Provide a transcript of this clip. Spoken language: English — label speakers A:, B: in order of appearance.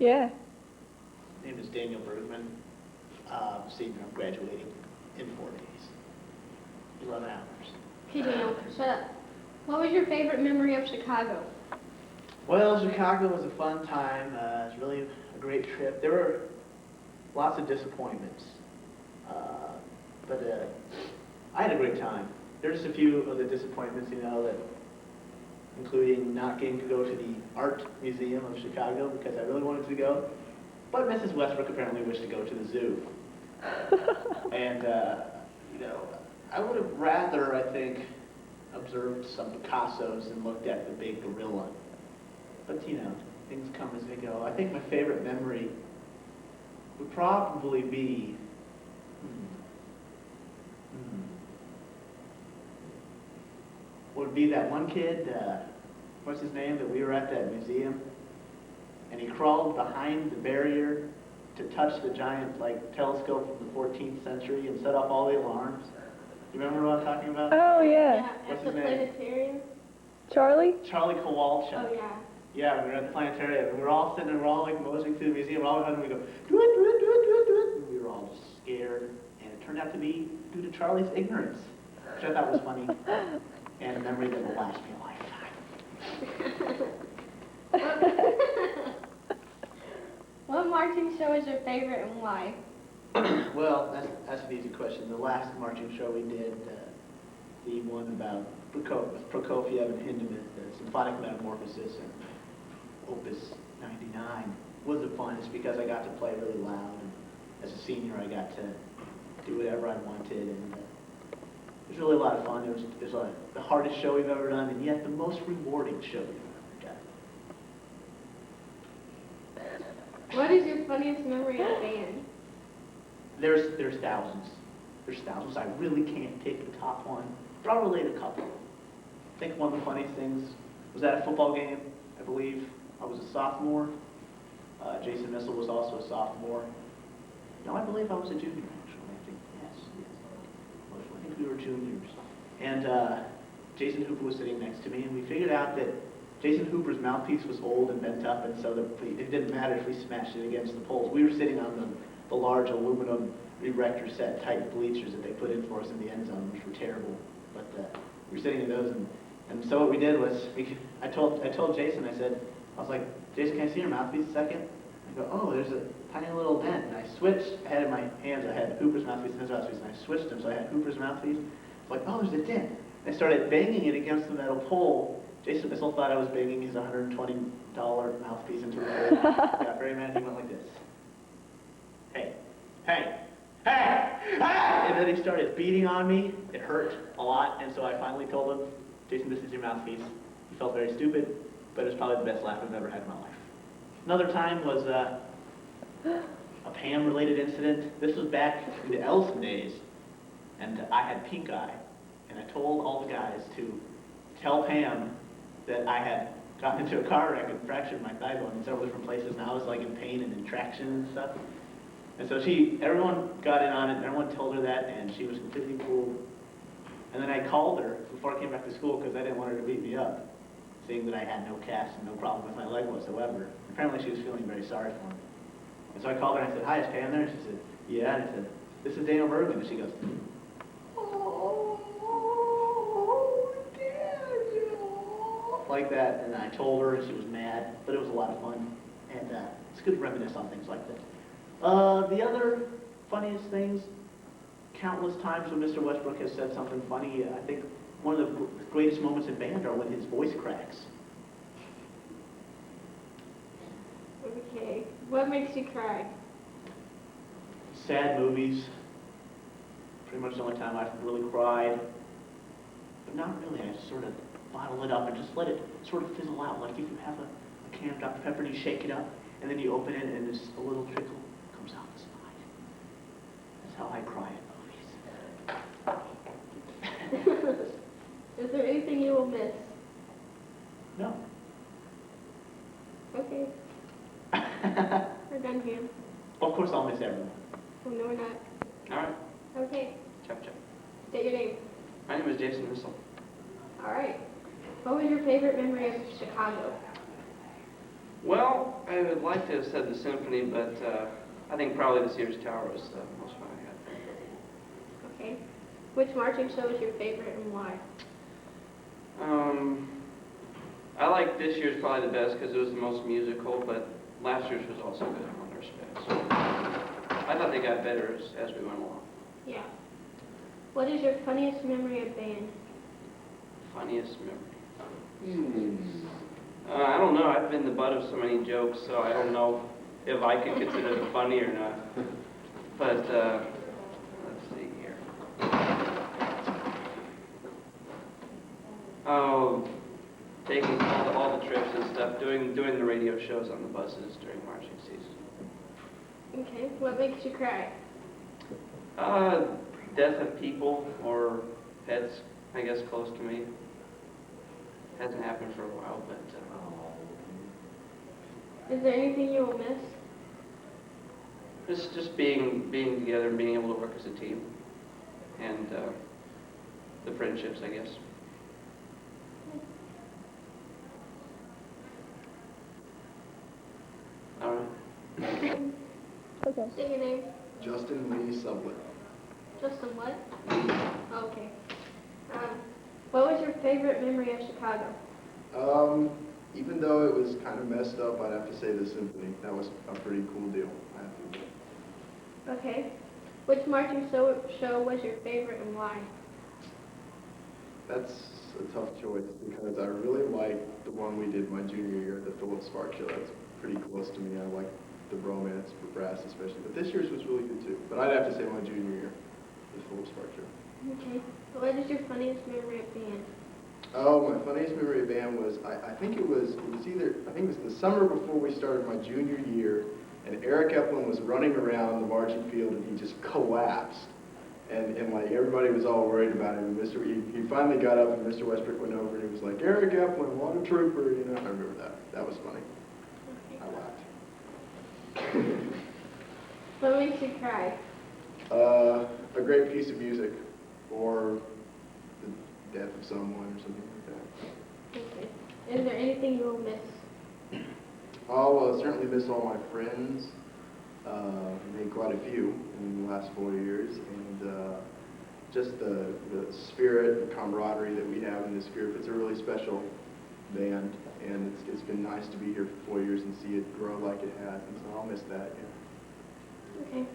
A: Yeah.
B: My name is Daniel Bergman. Senior, I'm graduating in 4 days. 11 hours.
C: Okay, Daniel, shut up. What was your favorite memory of Chicago?
B: Well, Chicago was a fun time. It was really a great trip. There were lots of disappointments, but I had a great time. There's a few of the disappointments, that including not getting to go to the Art Museum of Chicago because I really wanted to go, but Mrs. Westbrook apparently wished to go to the zoo. And, I would have rather, I think, observed some Picassos and looked at the big gorilla. But, things come as they go. I think my favorite memory would probably be, would be that one kid, what's his name, that we were at that museum, and he crawled behind the barrier to touch the giant, telescope from the 14th century and set off all the alarms. You remember what I'm talking about?
A: Oh, yeah.
B: What's
C: At the
B: his name?
C: planetarium?
A: Charlie?
B: Charlie Kowalczyk.
C: Oh, yeah.
B: Yeah, we were at the planetarium, and we were all sitting there, we're all moseying through the museum, and all of a sudden we go, do it, do it, do it, do it, do it, and we were all just scared, and it turned out to be due to Charlie's ignorance, which I thought was funny, and a memory that will last me a lifetime.
C: What marching show is your favorite and why?
B: Well, that's an easy question. The last marching show we did, the one about Prokofiev and Hindemith, the Symphonic Metamorphosis, and Opus 99, was the funnest because I got to play really loud, and as a senior I got to do whatever I wanted, and it was really a lot of fun. It was the hardest show we've ever done, and yet the most rewarding show we've ever done.
C: What is your funniest memory of band?
B: There's thousands. There's thousands. I really can't pick the top one, but I'll relate a couple. I think one of the funniest things was at a football game, I believe. I was a sophomore. Jason Missal was also a sophomore. No, I believe I was a junior, actually. I think, yes. I think we were juniors. And Jason Hooper was sitting next to me, and we figured out that Jason Hooper's mouthpiece was old and bent up, and so it didn't matter if we smashed it against the poles. We were sitting on the large aluminum erector set type bleachers that they put in for us in the end zone, which were terrible. But we were sitting in those, and so what we did was, I told Jason, I was like, Jason, can I see your mouthpiece a second? I go, oh, there's a tiny little dent, and I switched. I had in my hands, I had Hooper's mouthpiece and his mouthpiece, and I switched them, so I had Hooper's mouthpiece. I was like, oh, there's a dent. And I started banging it against the metal pole. Jason Missal thought I was banging his $120 mouthpiece into the pole. He got very mad, he went like this. Hey, hey, hey, hey! And then he started beating on me. It hurt a lot, and so I finally told him, Jason, this is your mouthpiece. He felt very stupid, but it was probably the best laugh I've ever had in my life. Another time was a Pam-related incident. This was back in the Elson days, and I had pink eye, and I told all the guys to tell Pam that I had gotten into a car wreck and fractured my thigh bone in several different places, and I was in pain and in traction and stuff. And so everyone got in on it, and everyone told her that, and she was completely fooled. And then I called her before I came back to school because I didn't want her to beat me up, seeing that I had no cast and no problem with my leg whatsoever. Apparently she was feeling very sorry for me. And so I called her and I said, hi, is Pam there? And she said, yeah. And I said, this is Daniel Bergman. And she goes, oh, Daniel. Like that. And I told her, and she was mad, but it was a lot of fun. And it's good to reminisce on things like that. The other funniest things, countless times when Mr. Westbrook has said something funny, I think one of the greatest moments in band are when his voice cracks.
C: Okay. What makes you cry?
B: Sad movies. Pretty much the only time I've really cried. But not really. I just sort of bottle it up and just let it sort of fizzle out. Like if you have a can of Dr. Pepper and you shake it up, and then you open it and just a little trickle comes out the side. That's how I cry at movies.
C: Is there anything you will miss?
B: No.
C: Okay. We're done here.
B: Of course I'll miss everyone.
C: Oh, no, we're not.
D: All right.
C: Okay.
D: Check, check.
C: State your name.
D: My name is Jason Missal.
C: All right. What was your favorite memory of Chicago?
D: Well, I would like to have said the symphony, but I think probably the Sears Tower was the most fun I had.
C: Okay. Which marching show is your favorite and why?
D: I like this year's probably the best because it was the most musical, but last year's was also good in one respect. So I thought they got better as we went along.
C: Yeah. What is your funniest memory of band?
D: Funniest memory. I don't know. I've been the butt of so many jokes, so I don't know if I could consider it funny or not. But let's see here. Oh, taking all the trips and stuff, doing the radio shows on the buses during marching season.
C: Okay. What makes you cry?
D: Death of people or pets, I guess, close to me. Hasn't happened for a while, but
C: Is there anything you will miss?
D: just being together and being able to work as a team, and the friendships, I guess. All right.
C: Okay. Say your name.
A: Justin Lee Sublett.
C: Justin what? Oh, okay. What was your favorite memory of Chicago?
A: Even though it was kind of messed up, I'd have to say the symphony. That was a pretty cool deal, I have to admit.
C: Okay. Which marching show was your favorite and why?
A: That's a tough choice because I really liked the one we did my junior year, the Phillips Spark show. That's pretty close to me. I like the romance for brass especially. But this year's was really good too. But I'd have to say my junior year, the Phillips Spark show.
C: Okay. What is your funniest memory of band?
A: Oh, my funniest memory of band was, I think it was the summer before we started my junior year, and Eric Epplin was running around the marching field and he just collapsed. And like everybody was all worried about him. And he finally got up and Mr. Westbrook went over and he was like, "Eric Epplin, what a trooper," you know. I remember that. That was funny.
C: Okay.
A: I laughed.
C: What makes you cry?
A: A great piece of music, or the death of someone, or something like that.
C: Okay. Is there anything you will miss?
A: I'll certainly miss all my friends. Made quite a few in the last 4 years, and just the spirit, the camaraderie that we have in this group. It's a really special band, and it's been nice to be here for 4 years and see it grow like it has, and so I'll miss that. Yeah.
C: Okay.